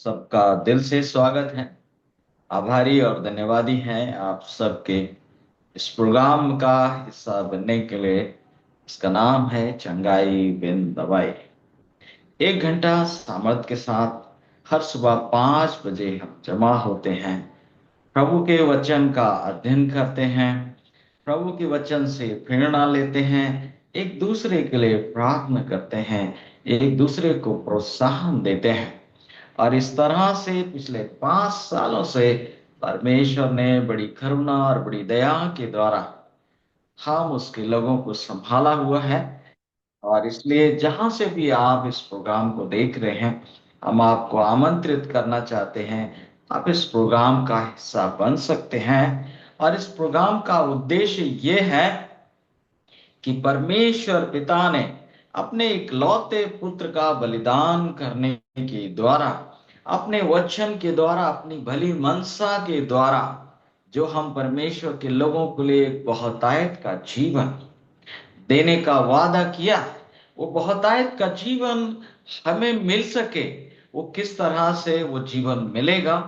सबका दिल से स्वागत है। आभारी और धन्यवादी हैं आप सबके इस प्रोग्राम का हिस्सा बनने के लिए। इसका नाम है चंगाई बिन दवाई। 1 घंटा सामर्थ के साथ हर सुबह 5 बजे हम जमा होते हैं, प्रभु के वचन का अध्ययन करते हैं, प्रभु के वचन से प्रेरणा लेते हैं, एक दूसरे के लिए प्रार्थना करते हैं, एक दूसरे को प्रोत्साहन देते हैं। और इस तरह से पिछले 5 सालों से परमेश्वर ने बड़ी करुणा और बड़ी दया के द्वारा हम उसके लोगों को संभाला हुआ है। और इसलिए जहां से भी आप इस प्रोग्राम को देख रहे हैं, हम आपको आमंत्रित करना चाहते हैं, आप इस प्रोग्राम का हिस्सा बन सकते हैं। और इस प्रोग्राम का उद्देश्य ये है कि परमेश्वर पिता ने अपने इकलौते पुत्र का बलिदान करने के द्वारा, अपने वचन के द्वारा, अपनी भली मनसा के द्वारा जो हम परमेश्वर के लोगों के लिए एक बहुतायत का जीवन देने का वादा किया, वो बहुतायत का जीवन हमें मिल सके। वो किस तरह से वो जीवन मिलेगा,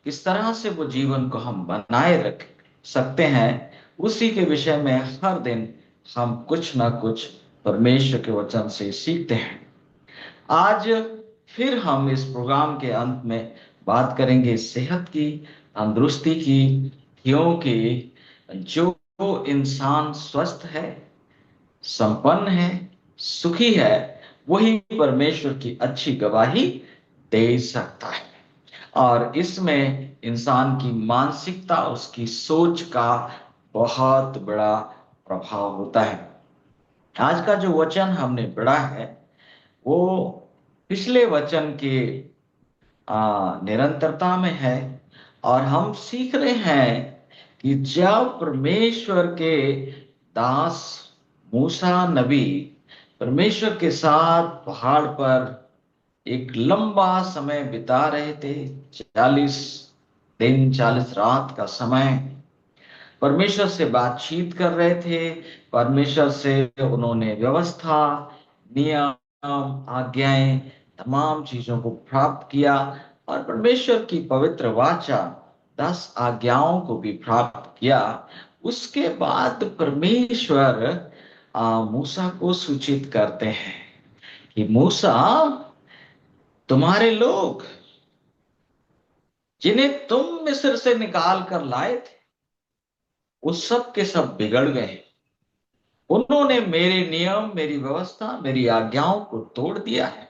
किस तरह से वो जीवन को हम बनाए रख सकते हैं, उसी के विषय में हर दिन हम कुछ ना कुछ परमेश्वर के वचन से सीखते हैं। आज फिर हम इस प्रोग्राम के अंत में बात करेंगे सेहत की, तंदुरुस्ती की, क्योंकि जो इंसान स्वस्थ है, संपन्न है, सुखी है, वही परमेश्वर की अच्छी गवाही दे सकता है। और इसमें इंसान की मानसिकता, उसकी सोच का बहुत बड़ा प्रभाव होता है। आज का जो वचन हमने पढ़ा है वो पिछले वचन के निरंतरता में है। और हम सीख रहे हैं कि जब परमेश्वर के दास मूसा नबी परमेश्वर के साथ पहाड़ पर एक लंबा समय बिता रहे थे, 40 दिन 40 रात का समय परमेश्वर से बातचीत कर रहे थे, परमेश्वर से उन्होंने व्यवस्था, नियम, आज्ञाएं, तमाम चीजों को प्राप्त किया। और परमेश्वर की पवित्र वाचा 10 आज्ञाओं को भी प्राप्त किया। उसके बाद परमेश्वर मूसा को सूचित करते हैं कि मूसा, तुम्हारे लोग जिन्हें तुम मिस्र से निकाल कर लाए थे, उस सब के सब बिगड़ गए। उन्होंने मेरे नियम, मेरी व्यवस्था, मेरी आज्ञाओं को तोड़ दिया है।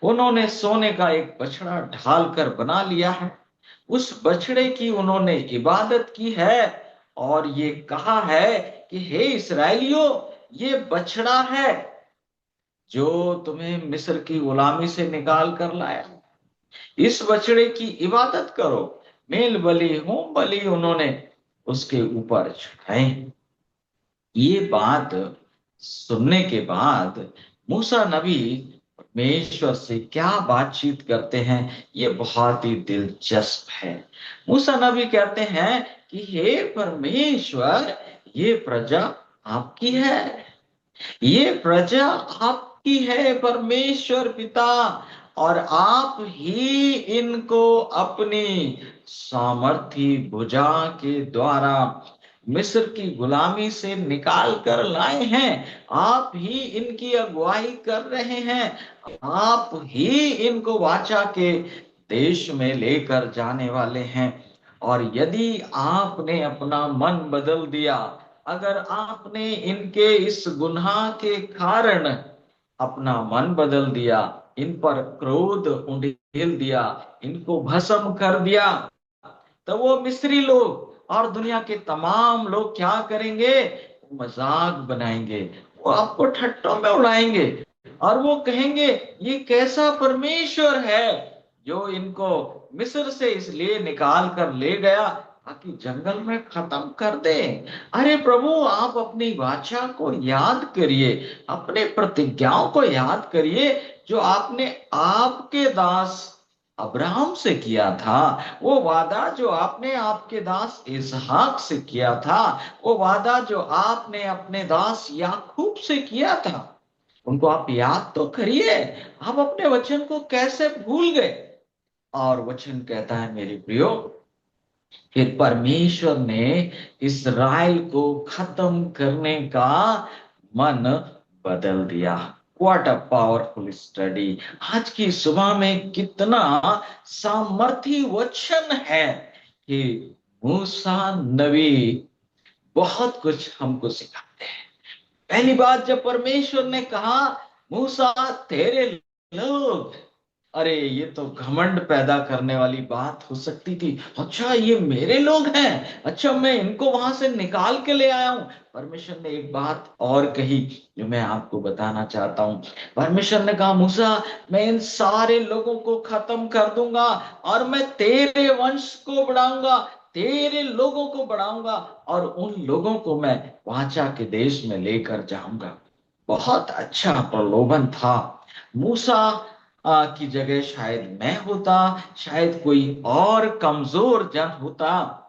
उन्होंने सोने का एक बछड़ा ढाल कर बना लिया है, उस बछड़े की उन्होंने इबादत की है और ये कहा है कि हे इस्राएलियों, ये बछड़ा है जो तुम्हें मिस्र की गुलामी से निकाल कर लाया। इस बछड़े की इबादत करो। मेल बलि, होम बलि उन्होंने उसके ऊपर चढ़ाए। ये बात सुनने के बाद मूसा नबी परमेश्वर से क्या बातचीत करते हैं, ये बहुत ही दिलचस्प है। मूसा नबी कहते हैं कि हे परमेश्वर, ये प्रजा आपकी है, ये प्रजा आपकी है परमेश्वर पिता, और आप ही इनको अपनी सामर्थी भुजा के द्वारा मिस्र की गुलामी से निकाल कर लाए हैं। आप ही इनकी अगुवाई कर रहे हैं, आप ही इनको वाचा के देश में लेकर जाने वाले हैं। और यदि आपने अपना मन बदल दिया, अगर आपने इनके इस गुनाह के कारण अपना मन बदल दिया, इन पर क्रोध उंडेल दिया, इनको भस्म कर दिया, तो वो मिस्री लोग और दुनिया के तमाम लोग क्या करेंगे? मजाक बनाएंगे, वो आपको ठट्टों में उड़ाएंगे और वो कहेंगे ये कैसा परमेश्वर है जो इनको मिस्र से इसलिए निकाल कर ले गया ताकि जंगल में खत्म कर दे। अरे प्रभु, आप अपनी वाचा को याद करिए, अपने प्रतिज्ञाओं को याद करिए जो आपने आपके दास अब्राहम से किया था। वो वादा जो आपने आपके दास इसहाक से किया था, वो वादा जो आपने अपने दास याकूब से किया था, उनको आप याद तो करिए। आप अपने वचन को कैसे भूल गए? और वचन कहता है मेरे प्रियो, फिर परमेश्वर ने इस्राएल को खत्म करने का मन बदल दिया। What a powerful study! आज की सुबह में कितना सामर्थी वचन है कि मूसा नबी बहुत कुछ हमको सिखाते हैं। पहली बात, जब परमेश्वर ने कहा मूसा तेरे लोग, अरे ये तो घमंड पैदा करने वाली बात हो सकती थी। अच्छा ये मेरे लोग हैं, अच्छा मैं इनको वहां से निकाल के ले आया हूं। परमेश्वर ने एक बात और कही जो मैं आपको बताना चाहता हूं। परमेश्वर ने कहा मूसा मैं इन सारे लोगों को खत्म कर दूंगा और मैं तेरे वंश को बढ़ाऊंगा, तेरे लोगों को बढ़ाऊंगा और उन लोगों को मैं वाचा के देश में लेकर जाऊंगा। बहुत अच्छा प्रलोभन था। मूसा की जगह शायद मैं होता, शायद कोई और कमजोर जन होता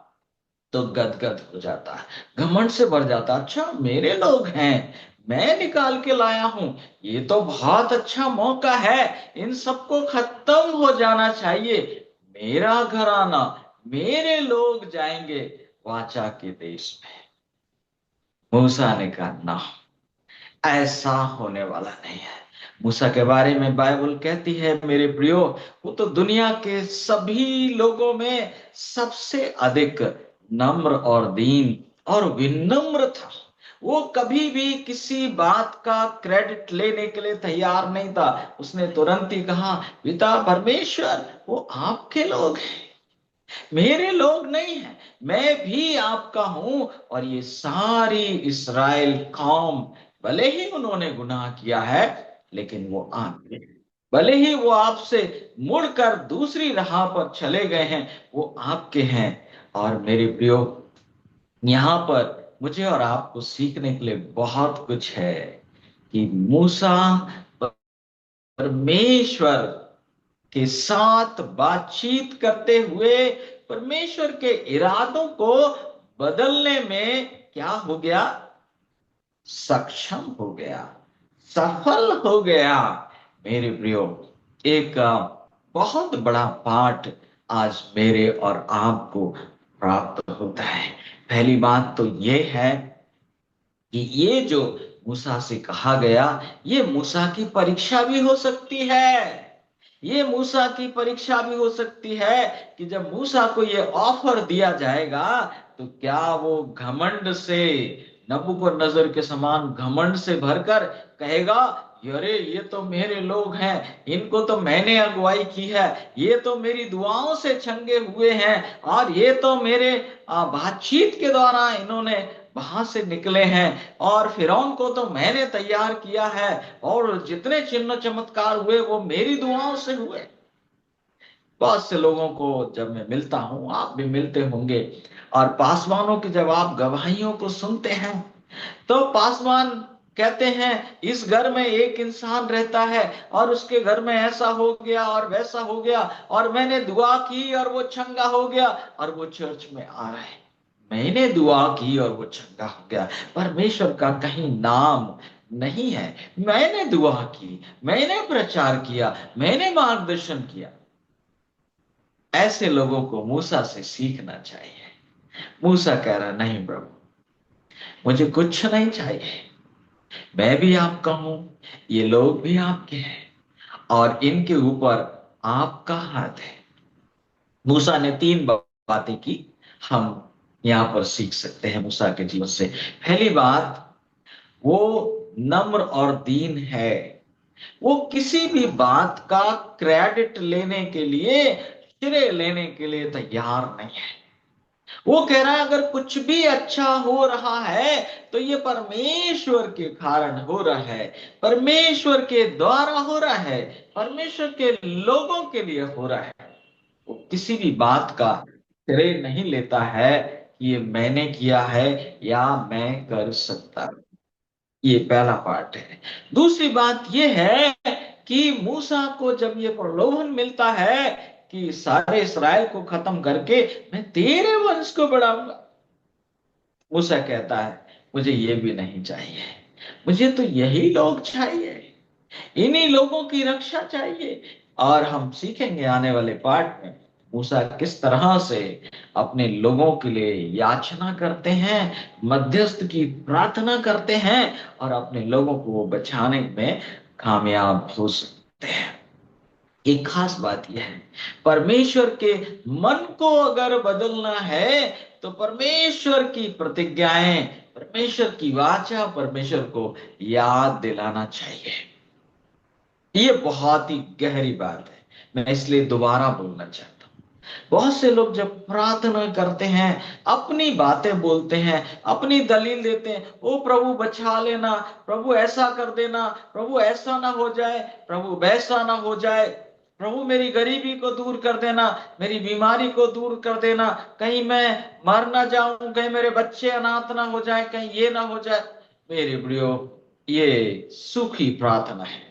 तो गदगद हो जाता, घमंड से भर जाता। अच्छा मेरे लोग हैं, मैं निकाल के लाया हूं, ये तो बहुत अच्छा मौका है, इन सबको खत्म हो जाना चाहिए। मेरा घराना, मेरे लोग जाएंगे वाचा के देश में। मूसा ने कहा ना, ऐसा होने वाला नहीं है। मूसा के बारे में बाइबल कहती है मेरे प्रियो, वो तो दुनिया के सभी लोगों में सबसे अधिक नम्र और दीन और विनम्र था। वो कभी भी किसी बात का क्रेडिट लेने के लिए तैयार नहीं था। उसने तुरंत ही कहा पिता परमेश्वर वो आपके लोग हैं, मेरे लोग नहीं हैं, मैं भी आपका हूं। और ये सारी इसराइल कौम, भले ही उन्होंने गुनाह किया है लेकिन वो आपके हैं। भले ही वो आपसे मुड़कर दूसरी राह पर चले गए हैं, वो आपके हैं। और मेरे प्रियो, यहाँ पर मुझे और आपको सीखने के लिए बहुत कुछ है कि मूसा परमेश्वर के साथ बातचीत करते हुए परमेश्वर के इरादों को बदलने में क्या हो गया, सक्षम हो गया, सफल हो गया। मेरे प्रियो, एक बहुत बड़ा पाठ आज मेरे और आपको प्राप्त होता है। पहली बात तो ये है कि ये जो मूसा से कहा गया, ये मूसा की परीक्षा भी हो सकती है। ये मूसा की परीक्षा भी हो सकती है कि जब मूसा को ये ऑफर दिया जाएगा तो क्या वो घमंड से, नबूकदनेस्सर के समान घमंड से भरकर कहेगा अरे ये तो मेरे लोग हैं, इनको तो मैंने अगुवाई की है, ये तो मेरी दुआओं से छंगे हुए हैं और ये तो मेरे बातचीत के द्वारा इन्होंने वहां से निकले हैं और फिरौन को तो मैंने तैयार किया है और जितने चिन्ह चमत्कार हुए वो मेरी दुआओं से हुए। बहुत से लोगों को जब मैं मिलता हूं, आप भी मिलते होंगे, और पासवानों की जब आप गवाहियों को सुनते हैं तो पासवान कहते हैं इस घर में एक इंसान रहता है और उसके घर में ऐसा हो गया और वैसा हो गया और मैंने दुआ की और वो चंगा हो गया और वो चर्च में आ रहा है। मैंने दुआ की और वो चंगा हो गया, परमेश्वर का कहीं नाम नहीं है। मैंने दुआ की, मैंने प्रचार किया, मैंने मार्गदर्शन किया। ऐसे लोगों को मूसा से सीखना चाहिए। मूसा कह रहा नहीं प्रभु, मुझे कुछ नहीं चाहिए, मैं भी आपका हूं, ये लोग भी आपके हैं और इनके ऊपर आपका हाथ है। मूसा ने तीन बातें की, हम यहां पर सीख सकते हैं मूसा के जीवन से। पहली बात, वो नम्र और दीन है। वो किसी भी बात का क्रेडिट लेने के लिए, श्रेय लेने के लिए तैयार नहीं है। वो कह रहा है अगर कुछ भी अच्छा हो रहा है तो ये परमेश्वर के कारण हो रहा है, परमेश्वर के द्वारा हो रहा है, परमेश्वर के लोगों के लिए हो रहा है। वो किसी भी बात का श्रेय नहीं लेता है कि ये मैंने किया है या मैं कर सकता। ये पहला पार्ट है। दूसरी बात ये है कि मूसा को जब ये प्रलोभन मिलता है कि सारे इसराइल को खत्म करके मैं तेरे वंश को बढ़ाऊंगा, मूसा कहता है मुझे ये भी नहीं चाहिए, मुझे तो यही लोग चाहिए, इन्हीं लोगों की रक्षा चाहिए। और हम सीखेंगे आने वाले पाठ में मूसा किस तरह से अपने लोगों के लिए याचना करते हैं, मध्यस्थ की प्रार्थना करते हैं और अपने लोगों को बचाने में कामयाब हो सकते हैं। एक खास बात यह है, परमेश्वर के मन को अगर बदलना है तो परमेश्वर की प्रतिज्ञाएं, परमेश्वर की वाचा परमेश्वर को याद दिलाना चाहिए। ये बहुत ही गहरी बात है, मैं इसलिए दोबारा बोलना चाहता हूँ। बहुत से लोग जब प्रार्थना करते हैं, अपनी बातें बोलते हैं, अपनी दलील देते हैं, ओ प्रभु बचा लेना, प्रभु ऐसा कर देना, प्रभु ऐसा ना हो जाए, प्रभु वैसा ना हो जाए, प्रभु मेरी गरीबी को दूर कर देना, मेरी बीमारी को दूर कर देना, कहीं मैं मर ना जाऊं, कहीं मेरे बच्चे अनाथ ना हो जाए, कहीं ये ना हो जाए। मेरे प्रियो, ये सूखी प्रार्थना है।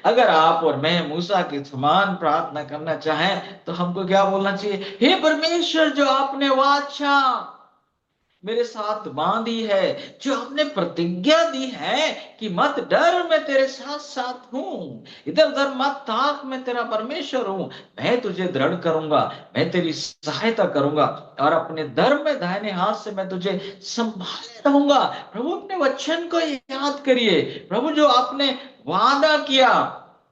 अगर आप और मैं मूसा के समान प्रार्थना करना चाहें तो हमको क्या बोलना चाहिए? हे परमेश्वर, जो आपने वाचा मेरे साथ बांधी है, जो आपने प्रतिज्ञा दी है कि मत डर, मैं तेरे साथ साथ हूं, इधर उधर मत ताक, मैं तेरा परमेश्वर हूं, मैं तुझे दृढ़ करूंगा, मैं तेरी सहायता करूंगा और अपने धर्म में दाहिने हाथ से मैं तुझे संभाले रहूंगा। प्रभु अपने वचन को याद करिए। प्रभु जो आपने वादा किया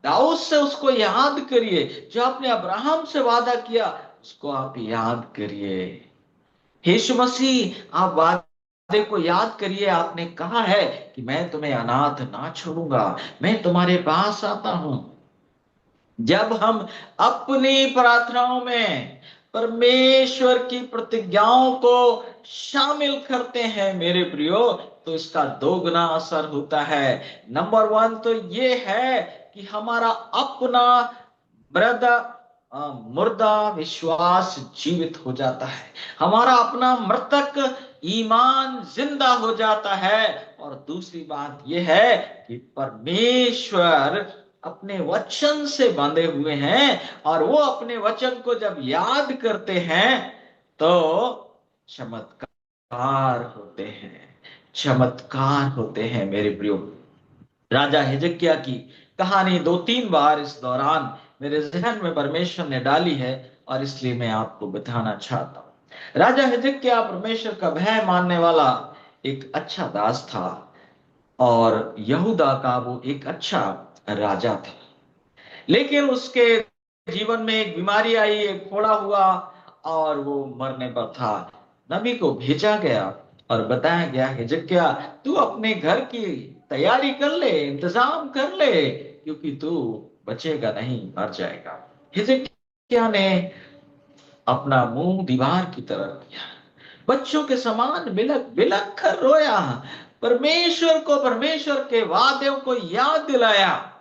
दाऊद से, उसको याद करिए। जो आपने अब्राहम से वादा किया उसको आप याद करिए। यीशु मसीह, आप वादे को याद करिए। आपने कहा है कि मैं तुम्हें अनाथ ना छोड़ूंगा, मैं तुम्हारे पास आता हूं। जब हम अपनी प्रार्थनाओं में परमेश्वर की प्रतिज्ञाओं को शामिल करते हैं मेरे प्रियो, तो इसका दोगुना असर होता है। नंबर वन तो ये है कि हमारा अपना मृदा मुर्दा विश्वास जीवित हो जाता है, हमारा अपना मृतक ईमान जिंदा हो जाता है। और दूसरी बात यह है कि परमेश्वर अपने वचन से बंधे हुए हैं और वो अपने वचन को जब याद करते हैं तो चमत्कार होते हैं, चमत्कार होते हैं मेरे प्रियो। राजा हिजकिय्याह की कहानी दो तीन बार इस दौरान मेरे जहन में परमेश्वर ने डाली है और इसलिए मैं आपको बताना चाहता हूँ। राजा हिजकिय्याह परमेश्वर का भय मानने वाला एक अच्छा दास था और यहूदा का वो एक अच्छा राजा था। लेकिन उसके जीवन में एक बीमारी आई, एक फोड़ा हुआ और वो मरने पर था। नबी को भेजा गया और बताया गया, हिजकिय्याह तू अपने घर की तैयारी कर ले, इंतजाम कर ले, क्योंकि तू बचेगा नहीं, मर जाएगा। हिजकिय्याह ने अपना मुंह दीवार की तरफ किया, बच्चों के समान बिलक बिलक कर रोया, परमेश्वर को, परमेश्वर के वादों को याद दिलाया।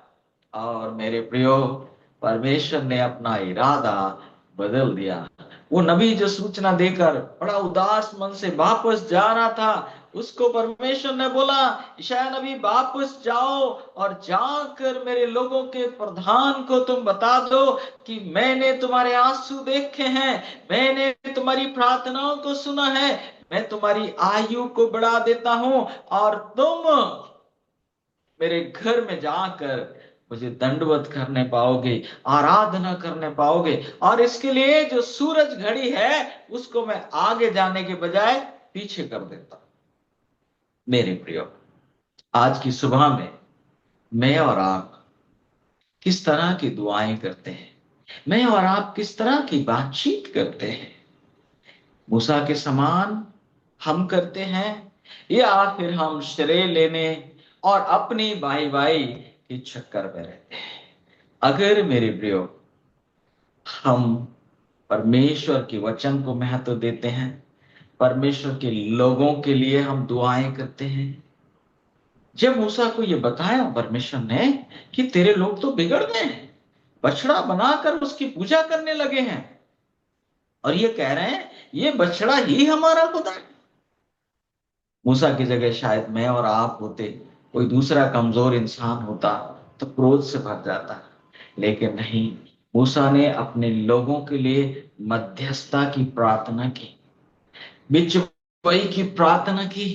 और मेरे प्रियो, परमेश्वर ने अपना इरादा बदल दिया। वो नबी जो सूचना देकर बड़ा उदास मन से वापस जा रहा था, उसको परमेश्वर ने बोला, ईशाया नबी वापस जाओ और जाकर मेरे लोगों के प्रधान को तुम बता दो कि मैंने तुम्हारे आंसू देखे हैं, मैंने तुम्हारी प्रार्थनाओं को सुना है, मैं तुम्हारी आयु को बढ़ा देता हूं और तुम मेरे घर में जाकर मुझे दंडवत करने पाओगे, आराधना करने पाओगे। और इसके लिए जो सूरज घड़ी है उसको मैं आगे जाने के बजाय पीछे कर देता हूं। मेरे प्रियो, आज की सुबह में मैं और आप किस तरह की दुआएं करते हैं, मैं और आप किस तरह की बातचीत करते हैं? मूसा के समान हम करते हैं या फिर हम श्रेय लेने और अपनी भाई भाई के चक्कर में रहते हैं? अगर मेरे प्रियो हम परमेश्वर के वचन को महत्व देते हैं, परमेश्वर के लोगों के लिए हम दुआएं करते हैं। जब मूसा को ये बताया परमेश्वर ने कि तेरे लोग तो बिगड़ गए हैं, बछड़ा बनाकर उसकी पूजा करने लगे हैं और ये कह रहे हैं ये बछड़ा ही हमारा खुदा है। मूसा की जगह शायद मैं और आप होते, कोई दूसरा कमजोर इंसान होता तो क्रोध से भर जाता, लेकिन नहीं, मूसा ने अपने लोगों के लिए मध्यस्थता की प्रार्थना की, बिचवाई की प्रार्थना की।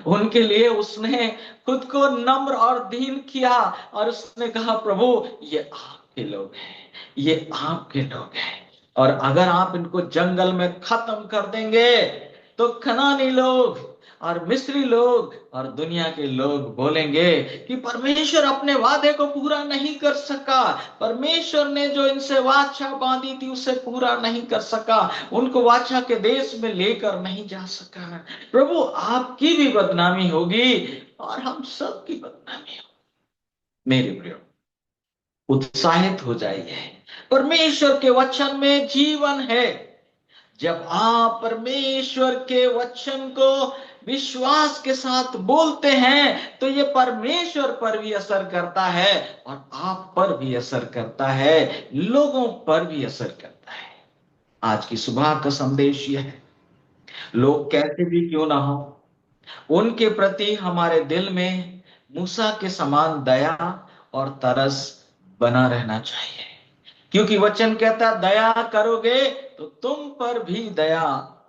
उनके लिए उसने खुद को नम्र और दीन किया और उसने कहा, प्रभु ये आपके लोग हैं, ये आपके लोग हैं, और अगर आप इनको जंगल में खत्म कर देंगे तो कनानी लोग और मिस्री लोग और दुनिया के लोग बोलेंगे कि परमेश्वर अपने वादे को पूरा नहीं कर सका, परमेश्वर ने जो इनसे वाचा बांधी थी उसे पूरा नहीं कर सका, उनको वाचा के देश में लेकर नहीं जा सका। प्रभु आपकी भी बदनामी होगी और हम सब की बदनामी होगी। मेरे प्रियो, उत्साहित हो जाइए, परमेश्वर के वचन में जीवन है। जब आप परमेश्वर के वचन को विश्वास के साथ बोलते हैं तो ये परमेश्वर पर भी असर करता है और आप पर भी असर करता है, लोगों पर भी असर करता है। आज की सुबह का संदेश यह है, लोग कैसे भी क्यों ना हो, उनके प्रति हमारे दिल में मूसा के समान दया और तरस बना रहना चाहिए, क्योंकि वचन कहता है दया करोगे तो तुम पर भी दया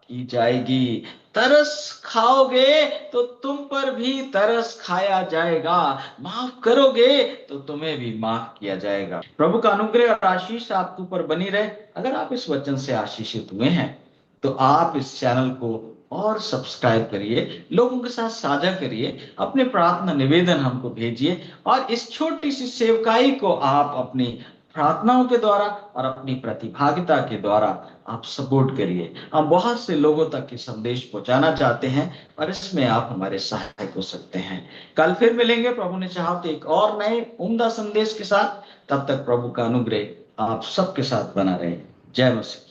की जाएगी, तरस खाओगे तो तुम पर भी तरस खाया जाएगा, माफ करोगे तो तुम्हें भी माफ किया जाएगा। प्रभु का अनुग्रह और आशीष आपके ऊपर बनी रहे। अगर आप इस वचन से आशीषित हुए हैं तो आप इस चैनल को और सब्सक्राइब करिए, लोगों के साथ साझा करिए, अपने प्रार्थना निवेदन हमको भेजिए और इस छोटी सी सेवकाई को आप अपनी प्रार्थनाओं के द्वारा और अपनी प्रतिभागिता के द्वारा आप सपोर्ट करिए। हम बहुत से लोगों तक ये संदेश पहुंचाना चाहते हैं और इसमें आप हमारे सहायक हो सकते हैं। कल फिर मिलेंगे प्रभु ने चाहा तो एक और नए उम्दा संदेश के साथ। तब तक प्रभु का अनुग्रह आप सबके साथ बना रहे। जय मसीह।